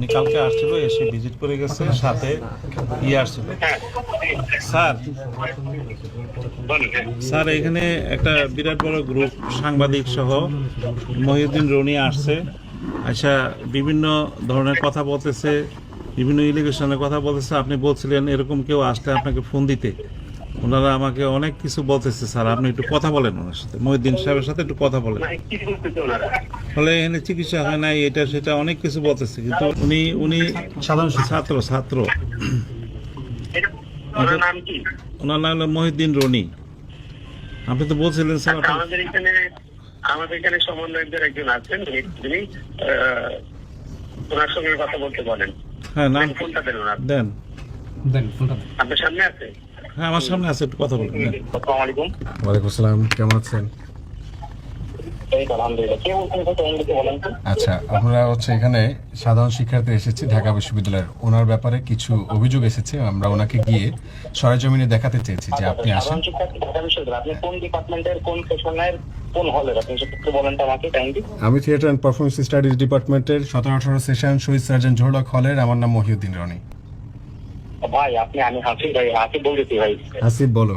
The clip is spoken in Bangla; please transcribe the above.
উনি কালকে আসছিল, এসে ভিজিট করে গেছে, সাথে আসছিল। স্যার স্যার এখানে একটা বিরাট বড় গ্রুপ সাংবাদিক সহ মহিউদ্দিন রনি আসছে। আচ্ছা, বিভিন্ন ধরনের কথা বলতেছে, বিভিন্ন ইলিগেশনের কথা বলতেছে। আপনি বলছিলেন এরকম কেউ আসলে আপনাকে ফোন দিতে। ওনারা আমাকে অনেক কিছু বলতেছে। স্যার আপনি একটু কথা বলেন ওনার সাথে, মহিউদ্দিন সাহেবের সাথে একটু কথা বলেন। ফলে এখানে চিকিৎসা হয় নাই, এটা সেটা অনেক কিছু বলতেছে, কিন্তু উনি উনি সাধারণ ছাত্র ছাত্র ওনার নাম হলো মহিউদ্দিন রনি। আপনি তো বলছিলেন স্যার আমাদের এখানে সমন্বয়কদের একজন আছেন, যিনি ওনার সঙ্গে কথা বলতে বলেন। হ্যাঁ, নাম ফোনটা দেন ওনার। দেন। আপনার সামনে আছে? হ্যাঁ, আমার সামনে আছে, একটু কথা বলুন। আসসালামু আলাইকুম। ওয়ালাইকুম আসসালাম, কেমন আছেন? আলহামদুলিল্লাহ। কে বলছেন বলেন তো? আচ্ছা, আমরা এখানে সাধারণ শিক্ষার্থী এসেছি ঢাকা বিশ্ববিদ্যালয়ের। ওনার ব্যাপারে কিছু অভিযোগ এসেছে, আমরা ওনাকে গিয়ে সরেজমিনে দেখাতে চেয়েছি যে আপনি আসেন। সাধারণ শিক্ষার্থী ঢাকা বিশ্ববিদ্যালয়, আপনি কোন ডিপার্টমেন্টের, কোন সেশনের, কোন হলের? আপনি একটু বলেন তো আমাকে কাইন্ডলি। আমি থিয়েটার অ্যান্ড পারফরমেন্স স্টাডিজ ডিপার্টমেন্টের 17-18 সেশন শহীদ সার্জন জোহরলাক হলের। আমার নাম মহিউদ্দিন রনি। ভাই আমি হাসিব বলতেছি ভাই। আসিফ বলো।